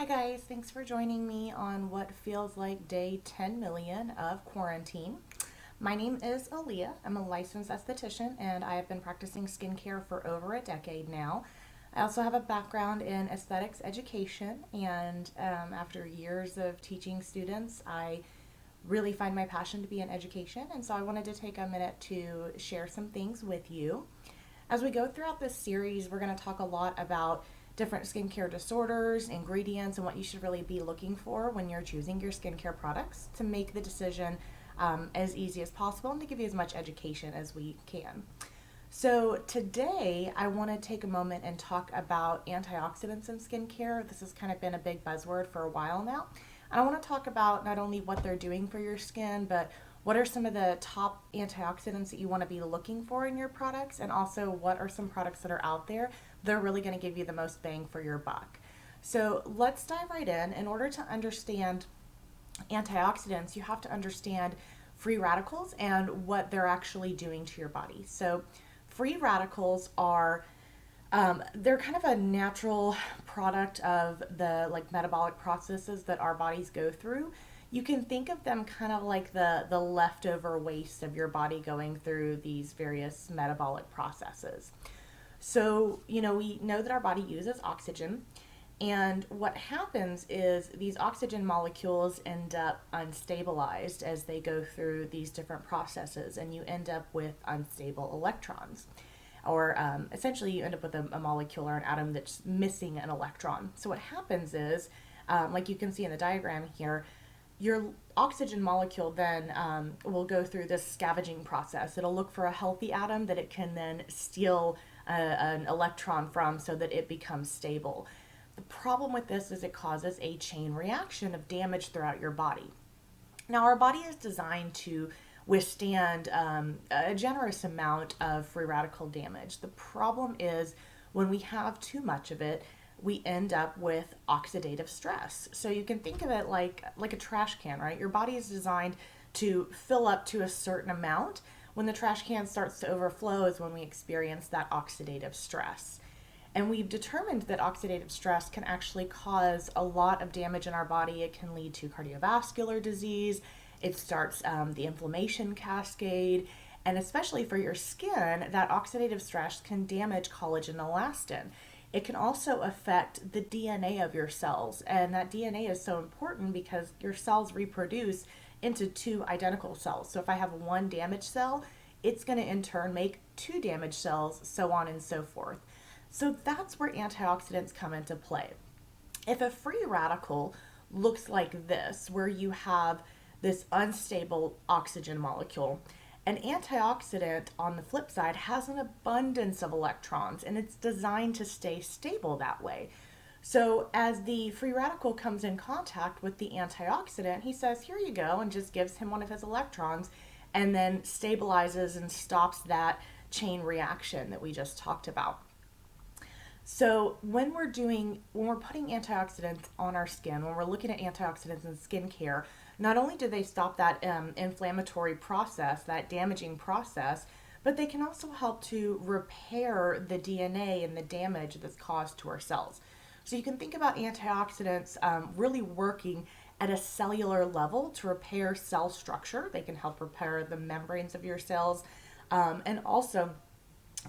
Hi guys, thanks for joining me on what feels like day 10 million of quarantine. My name is Aaliyah. I'm a licensed esthetician and I have been practicing skincare for over a decade now. I also have a background in aesthetics education, and after years of teaching students, I really find my passion to be in education, and so I wanted to take a minute to share some things with you. As we go throughout this series, we're going to talk a lot about different skincare disorders, ingredients, and what you should really be looking for when you're choosing your skincare products to make the decision as easy as possible and to give you as much education as we can. So, today I want to take a moment and talk about antioxidants in skincare. This has kind of been a big buzzword for a while now. And I want to talk about not only what they're doing for your skin, but what are some of the top antioxidants that you want to be looking for in your products, and also what are some products that are out there that are really going to give you the most bang for your buck. So let's dive right in. In order to understand antioxidants, you have to understand free radicals and what they're actually doing to your body. So free radicals are they're kind of a natural product of the metabolic processes that our bodies go through. You can think of them kind of like the leftover waste of your body going through these various metabolic processes. So, we know that our body uses oxygen, and what happens is these oxygen molecules end up unstabilized as they go through these different processes, and you end up with unstable electrons. Or essentially, you end up with a molecule or an atom that's missing an electron. So, what happens is, like you can see in the diagram here, your oxygen molecule then will go through this scavenging process. It'll look for a healthy atom that it can then steal an electron from so that it becomes stable. The problem with this is it causes a chain reaction of damage throughout your body. Now, our body is designed to withstand a generous amount of free radical damage. The problem is when we have too much of it, we end up with oxidative stress. So you can think of it like a trash can, right? Your body is designed to fill up to a certain amount. When the trash can starts to overflow is when we experience that oxidative stress. And we've determined that oxidative stress can actually cause a lot of damage in our body. It can lead to cardiovascular disease. It starts the inflammation cascade. And especially for your skin, that oxidative stress can damage collagen and elastin. It can also affect the DNA of your cells. And that DNA is so important because your cells reproduce into two identical cells. So if I have one damaged cell, it's going to in turn make two damaged cells, so on and so forth. So that's where antioxidants come into play. If a free radical looks like this, where you have this unstable oxygen molecule, an antioxidant on the flip side has an abundance of electrons, and it's designed to stay stable that way. So as the free radical comes in contact with the antioxidant, he says, here you go, and just gives him one of his electrons and then stabilizes and stops that chain reaction that we just talked about. So when we're putting antioxidants on our skin, when we're looking at antioxidants in skincare, not only do they stop that inflammatory process, that damaging process, but they can also help to repair the DNA and the damage that's caused to our cells. So you can think about antioxidants really working at a cellular level to repair cell structure. They can help repair the membranes of your cells, and also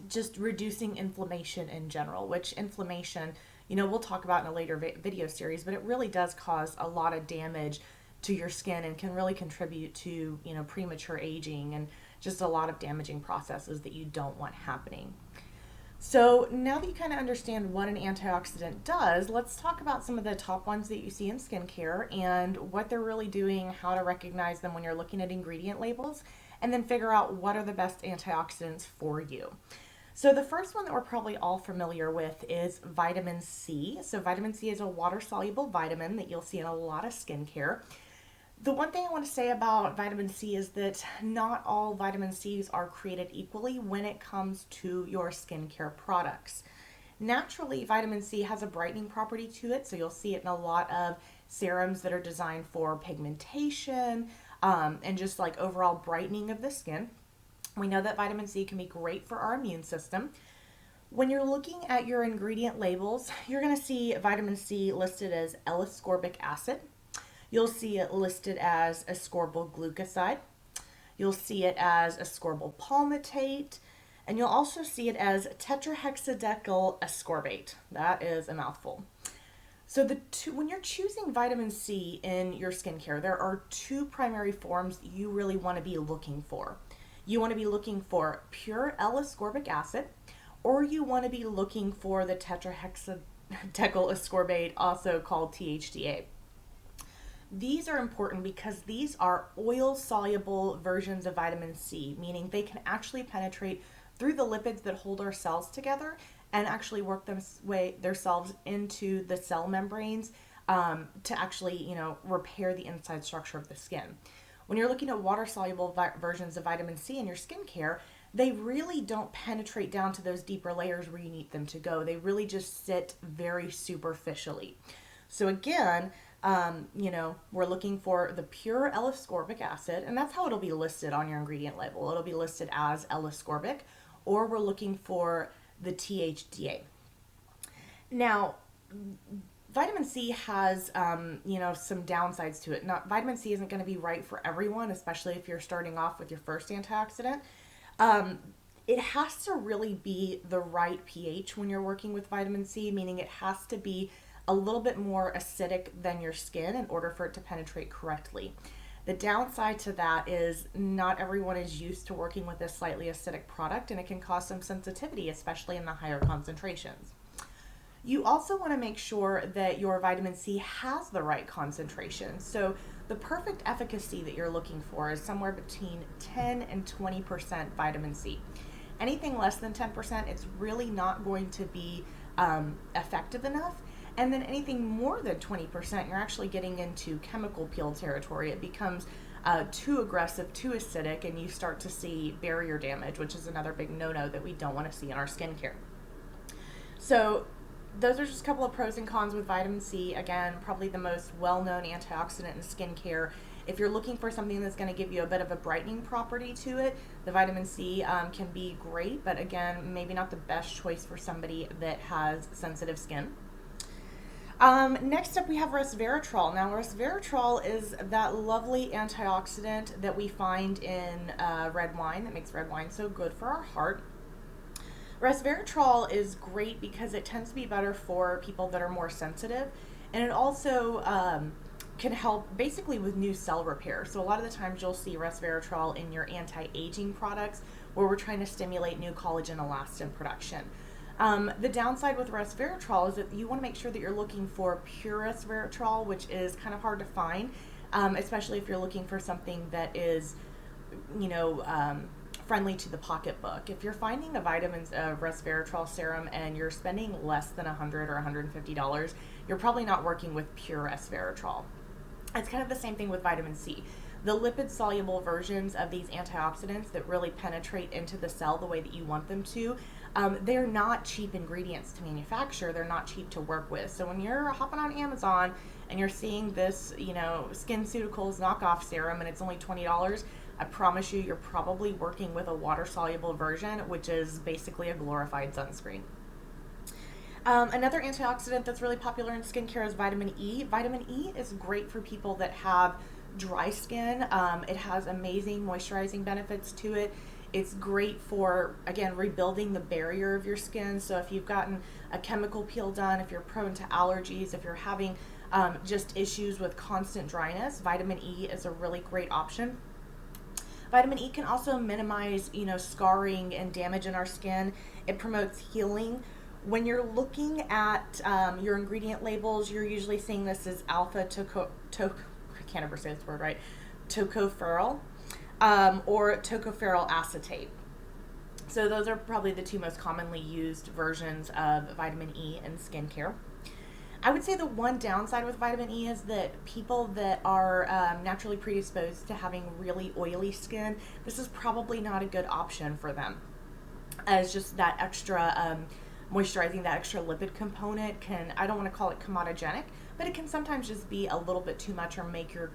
just reducing inflammation in general, which inflammation, we'll talk about in a later video series, but it really does cause a lot of damage to your skin and can really contribute to, premature aging and just a lot of damaging processes that you don't want happening. So now that you kind of understand what an antioxidant does, let's talk about some of the top ones that you see in skincare and what they're really doing, how to recognize them when you're looking at ingredient labels, and then figure out what are the best antioxidants for you. So the first one that we're probably all familiar with is vitamin C. So vitamin C is a water-soluble vitamin that you'll see in a lot of skincare. The one thing I want to say about vitamin C is that not all vitamin C's are created equally when it comes to your skincare products. Naturally, vitamin C has a brightening property to it, so you'll see it in a lot of serums that are designed for pigmentation, and just like overall brightening of the skin. We know that vitamin C can be great for our immune system. When you're looking at your ingredient labels, you're going to see vitamin C listed as L-ascorbic acid. You'll see it listed as ascorbyl glucoside. You'll see it as ascorbyl palmitate. And you'll also see it as tetrahexadecyl ascorbate. That is a mouthful. So when you're choosing vitamin C in your skincare, there are two primary forms that you really want to be looking for. You want to be looking for pure L-ascorbic acid, or you want to be looking for the tetrahexadecyl ascorbate, also called THDA. These are important because these are oil-soluble versions of vitamin C, meaning they can actually penetrate through the lipids that hold our cells together and actually work themselves into the cell membranes to actually, repair the inside structure of the skin. When you're looking at water-soluble versions of vitamin C in your skincare, they really don't penetrate down to those deeper layers where you need them to go. They really just sit very superficially. So again, we're looking for the pure L-ascorbic acid, and that's how it'll be listed on your ingredient label. It'll be listed as L-ascorbic, or we're looking for the THDA. Now, vitamin C has, some downsides to it. Vitamin C isn't going to be right for everyone, especially if you're starting off with your first antioxidant. It has to really be the right pH when you're working with vitamin C, meaning it has to be a little bit more acidic than your skin in order for it to penetrate correctly. The downside to that is not everyone is used to working with a slightly acidic product, and it can cause some sensitivity, especially in the higher concentrations. You also want to make sure that your vitamin C has the right concentration. So the perfect efficacy that you're looking for is somewhere between 10 and 20% vitamin C. Anything less than 10%, it's really not going to be effective enough. And then anything more than 20%, you're actually getting into chemical peel territory. It becomes too aggressive, too acidic, and you start to see barrier damage, which is another big no-no that we don't want to see in our skincare. So those are just a couple of pros and cons with vitamin C. Again, probably the most well-known antioxidant in skincare. If you're looking for something that's going to give you a bit of a brightening property to it, the vitamin C can be great, but again, maybe not the best choice for somebody that has sensitive skin. Next up, we have resveratrol. Now, resveratrol is that lovely antioxidant that we find in red wine that makes red wine so good for our heart. Resveratrol is great because it tends to be better for people that are more sensitive, and it also can help basically with new cell repair. So a lot of the times you'll see resveratrol in your anti-aging products where we're trying to stimulate new collagen elastin production. The downside with resveratrol is that you want to make sure that you're looking for pure resveratrol, which is kind of hard to find, especially if you're looking for something that is, friendly to the pocketbook. If you're finding a vitamins resveratrol serum and you're spending less than $100 or $150, you're probably not working with pure resveratrol. It's kind of the same thing with vitamin C. The lipid-soluble versions of these antioxidants that really penetrate into the cell the way that you want them to, they're not cheap ingredients to manufacture. They're not cheap to work with. So when you're hopping on Amazon and you're seeing this, SkinCeuticals knockoff serum and it's only $20, I promise you're probably working with a water-soluble version, which is basically a glorified sunscreen. Another antioxidant that's really popular in skincare is vitamin E. Vitamin E is great for people that have dry skin. It has amazing moisturizing benefits to it. It's great for, again, rebuilding the barrier of your skin. So if you've gotten a chemical peel done, if you're prone to allergies, if you're having just issues with constant dryness, vitamin E is a really great option. Vitamin E can also minimize, scarring and damage in our skin. It promotes healing. When you're looking at your ingredient labels, you're usually seeing this as alpha I can't ever say this word right, tocopherol, or tocopherol acetate. So those are probably the two most commonly used versions of vitamin E in skincare. I would say the one downside with vitamin E is that people that are naturally predisposed to having really oily skin, this is probably not a good option for them, as just that extra moisturizing, that extra lipid component can, I don't want to call it comedogenic, but it can sometimes just be a little bit too much or make your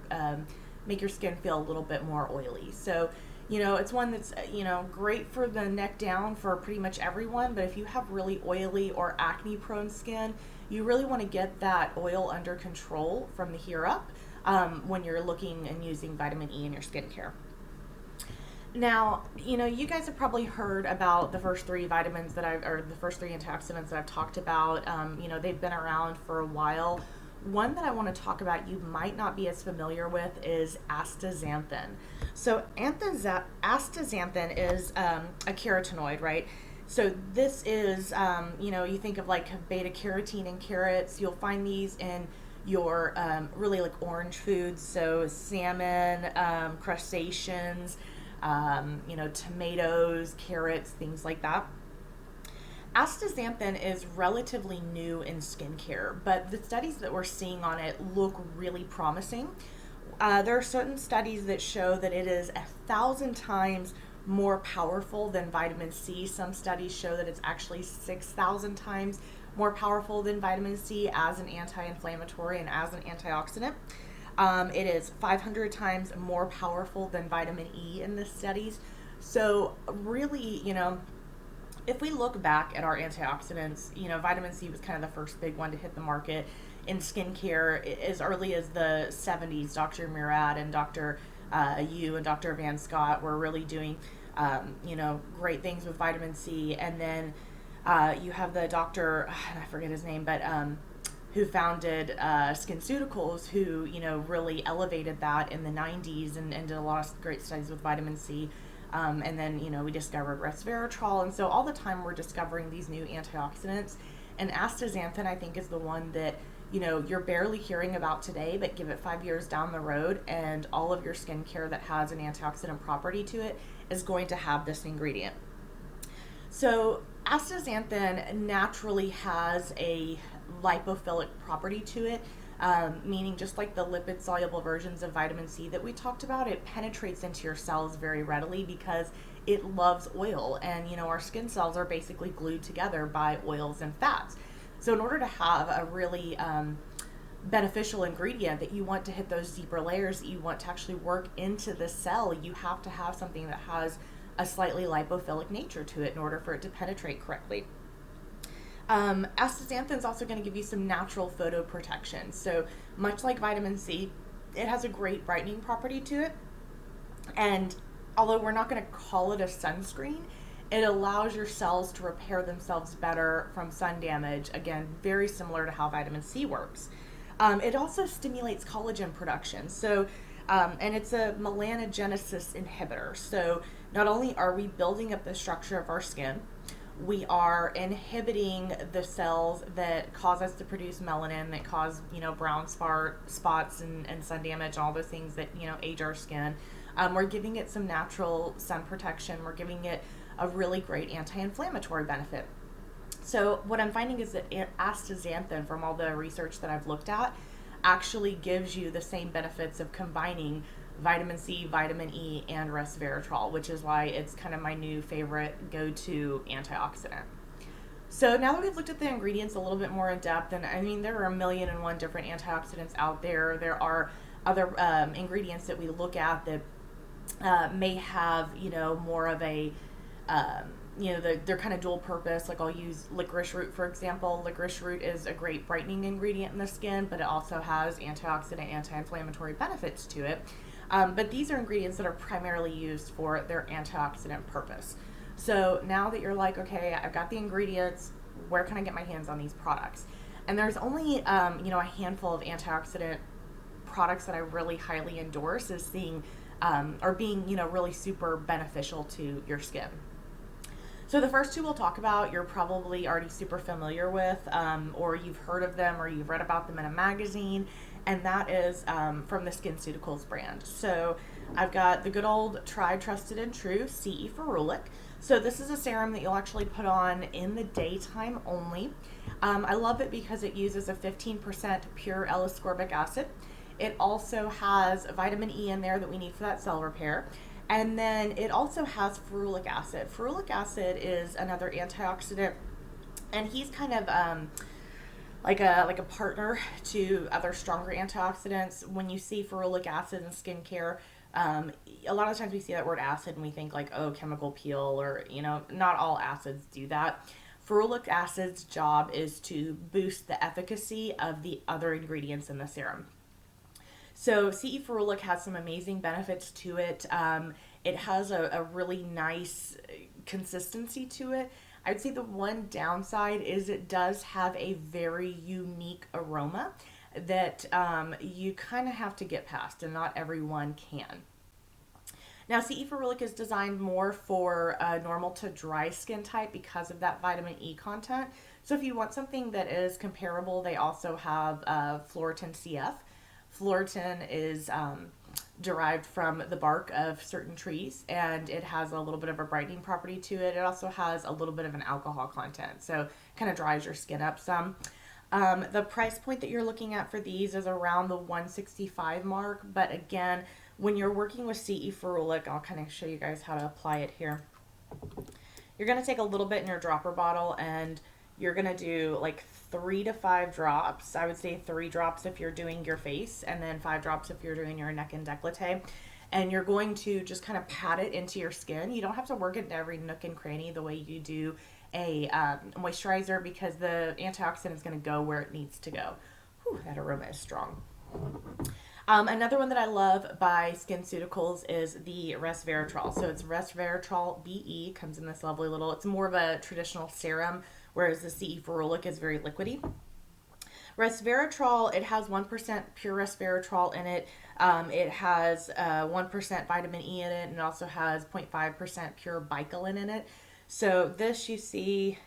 skin feel a little bit more oily. So It's one that's, great for the neck down for pretty much everyone. But if you have really oily or acne prone skin, you really want to get that oil under control from the here up when you're looking and using vitamin E in your skincare. Now, you guys have probably heard about the first three vitamins or the first three antioxidants that I've talked about. They've been around for a while. One that I want to talk about you might not be as familiar with is astaxanthin. So, astaxanthin is a carotenoid, right? So, this is, you think of like beta carotene in carrots. You'll find these in your really like orange foods, so salmon, crustaceans, tomatoes, carrots, things like that. Astaxanthin is relatively new in skincare, but the studies that we're seeing on it look really promising. There are certain studies that show that it is 1,000 times more powerful than vitamin C. Some studies show that it's actually 6,000 times more powerful than vitamin C as an anti-inflammatory and as an antioxidant. It is 500 times more powerful than vitamin E in the studies. So really, if we look back at our antioxidants, vitamin C was kind of the first big one to hit the market in skincare as early as the 70s. Dr. Murad and Dr. Yu and Dr. Van Scott were really doing, great things with vitamin C. And then you have the doctor, I forget his name, but who founded SkinCeuticals, who really elevated that in the 90s and did a lot of great studies with vitamin C. And then we discovered resveratrol, and so all the time we're discovering these new antioxidants. And astaxanthin, I think, is the one that you're barely hearing about today, but give it 5 years down the road, and all of your skincare that has an antioxidant property to it is going to have this ingredient. So astaxanthin naturally has a lipophilic property to it, meaning just like the lipid soluble versions of vitamin C that we talked about, it penetrates into your cells very readily because it loves oil. And our skin cells are basically glued together by oils and fats. So in order to have a really beneficial ingredient that you want to hit those deeper layers, that you want to actually work into the cell, you have to have something that has a slightly lipophilic nature to it in order for it to penetrate correctly. Astaxanthin is also going to give you some natural photoprotection. So much like vitamin C, it has a great brightening property to it. And although we're not going to call it a sunscreen, it allows your cells to repair themselves better from sun damage. Again, very similar to how vitamin C works. It also stimulates collagen production. So, and it's a melanogenesis inhibitor. So not only are we building up the structure of our skin, we are inhibiting the cells that cause us to produce melanin, that cause, brown spots and sun damage, and all those things that, age our skin. We're giving it some natural sun protection. We're giving it a really great anti-inflammatory benefit. So what I'm finding is that astaxanthin, from all the research that I've looked at, actually gives you the same benefits of combining vitamin C, vitamin E, and resveratrol, which is why it's kind of my new favorite go-to antioxidant. So now that we've looked at the ingredients a little bit more in depth, and I mean, there are 1,000,001 different antioxidants out there. There are other ingredients that we look at that may have, more of a, they're kind of dual purpose. Like I'll use licorice root, for example. Licorice root is a great brightening ingredient in the skin, but it also has antioxidant, anti-inflammatory benefits to it. But these are ingredients that are primarily used for their antioxidant purpose. So now that you're like, okay, I've got the ingredients, where can I get my hands on these products? And there's only, a handful of antioxidant products that I really highly endorse as being, really super beneficial to your skin. So the first two we'll talk about, you're probably already super familiar with, or you've heard of them, or you've read about them in a magazine, and that is from the SkinCeuticals brand. So I've got the good old tried, trusted, and true CE Ferulic. So this is a serum that you'll actually put on in the daytime only. I love it because it uses a 15% pure L-ascorbic acid. It also has vitamin E in there that we need for that cell repair. And then it also has ferulic acid. Ferulic acid is another antioxidant, and he's kind of like a partner to other stronger antioxidants. When you see ferulic acid in skincare, A lot of times we see that word acid and we think like, oh, chemical peel, or, not all acids do that. Ferulic acid's job is to boost the efficacy of the other ingredients in the serum. So CE ferulic has some amazing benefits to it. It has a really nice consistency to it. I would say the one downside is it does have a very unique aroma that you kind of have to get past, and not everyone can. Now, CE ferulic is designed more for normal to dry skin type because of that vitamin E content. So if you want something that is comparable, they also have Fullerton CF. Fullerton is derived from the bark of certain trees, and it has a little bit of a brightening property to it. It also has a little bit of an alcohol content, so it kind of dries your skin up some. The price point that you're looking at for these is around the 165 mark, but again, when you're working with CE ferulic, I'll kind of show you guys how to apply it here. You're going to take a little bit in your dropper bottle, and you're going to do like 3 to 5 drops. I would say 3 drops if you're doing your face, and then 5 drops if you're doing your neck and décolleté. And you're going to just kind of pat it into your skin. You don't have to work it in every nook and cranny the way you do a moisturizer, because the antioxidant is going to go where it needs to go. Whew, that aroma is strong. Another one that I love by SkinCeuticals is the resveratrol. So it's resveratrol BE, comes in this lovely little, it's more of a traditional serum, whereas the CE ferulic is very liquidy. Resveratrol, it has 1% pure resveratrol in it. It has 1% vitamin E in it, and it also has 0.5% pure bicolin in it. So this, you see,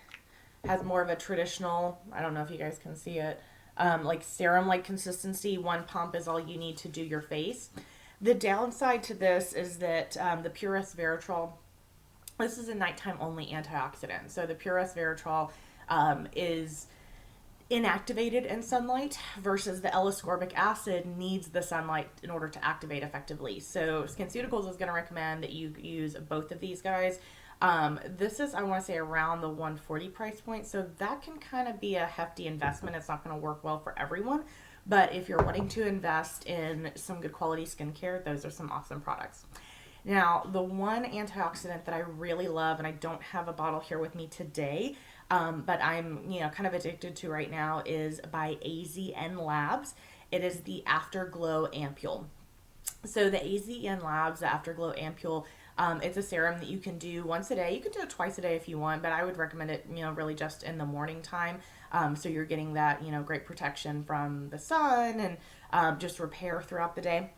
has more of a traditional, I don't know if you guys can see it, like serum-like consistency. 1 pump is all you need to do your face. The downside to this is that the pure resveratrol, this is a nighttime only antioxidant. So the pure resveratrol is inactivated in sunlight, versus the L-ascorbic acid needs the sunlight in order to activate effectively. So SkinCeuticals is going to recommend that you use both of these guys. This is, I want to say, around the 140 price point, so that can kind of be a hefty investment. It's not going to work well for everyone, but if you're wanting to invest in some good quality skincare, those are some awesome products. Now, the one antioxidant that I really love, and I don't have a bottle here with me today, but I'm kind of addicted to right now, is by AZN Labs. It is the Afterglow Ampule. So the AZN Labs, the Afterglow Ampule, it's a serum that you can do once a day. You can do it twice a day if you want, but I would recommend it, really just in the morning time. So you're getting that, great protection from the sun, and just repair throughout the day.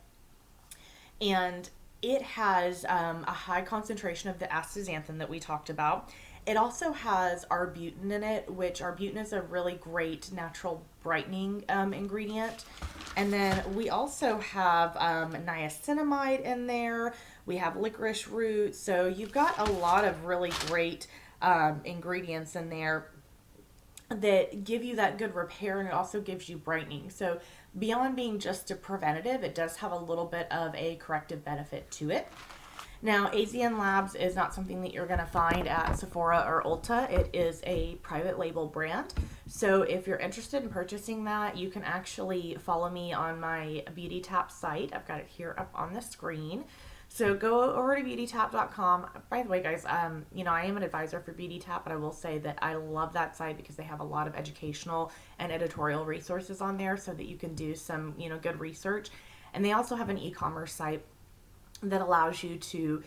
And it has a high concentration of the astaxanthin that we talked about. It also has arbutin in it, which arbutin is a really great natural brightening ingredient. And then we also have niacinamide in there. We have licorice root. So you've got a lot of really great ingredients in there that give you that good repair, and it also gives you brightening. So beyond being just a preventative, it does have a little bit of a corrective benefit to it. Now, AZN Labs is not something that you're going to find at Sephora or Ulta. It is a private label brand. So if you're interested in purchasing that, you can actually follow me on my Beauty Tap site. I've got it here up on the screen. So go over to beautytap.com. By the way, guys, I am an advisor for Beauty Tap, but I will say that I love that site because they have a lot of educational and editorial resources on there so that you can do some, good research. And they also have an e-commerce site that allows you to,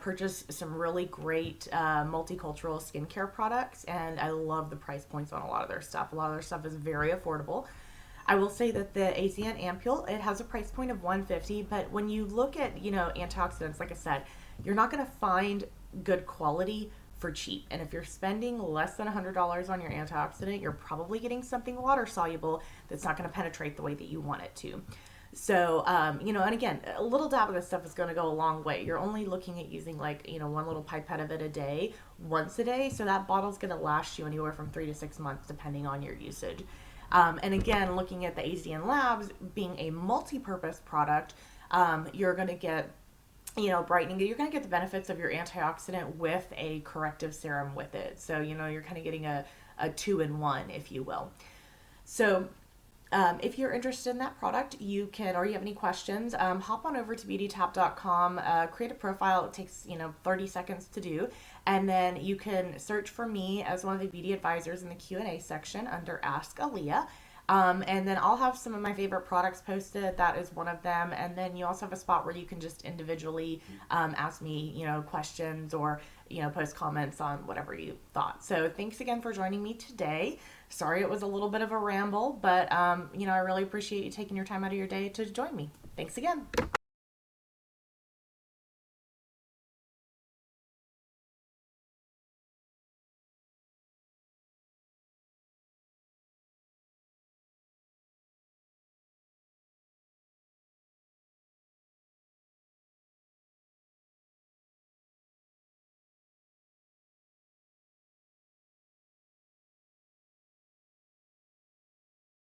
purchase some really great multicultural skincare products. And I love the price points on a lot of their stuff. A lot of their stuff is very affordable. I will say that the AZN Ampule, it has a price point of $150, but when you look at, antioxidants, like I said, you're not going to find good quality for cheap. And if you're spending less than $100 on your antioxidant, you're probably getting something water soluble that's not going to penetrate the way that you want it to. So, and again, a little dab of this stuff is going to go a long way. You're only looking at using one little pipette of it a day, once a day. So that bottle's going to last you anywhere from 3 to 6 months, depending on your usage. And again, looking at the AZN Labs being a multi-purpose product, you're going to get, brightening. You're going to get the benefits of your antioxidant with a corrective serum with it. So, you're kind of getting a 2-in-1, if you will. So, If you're interested in that product, you can, or you have any questions, hop on over to beautytap.com, create a profile. It takes, 30 seconds to do. And then you can search for me as one of the beauty advisors in the Q&A section under Ask Aaliyah. And then I'll have some of my favorite products posted. That is one of them. And then you also have a spot where you can just individually ask me, questions or, post comments on whatever you thought. So thanks again for joining me today. Sorry it was a little bit of a ramble, but, I really appreciate you taking your time out of your day to join me. Thanks again.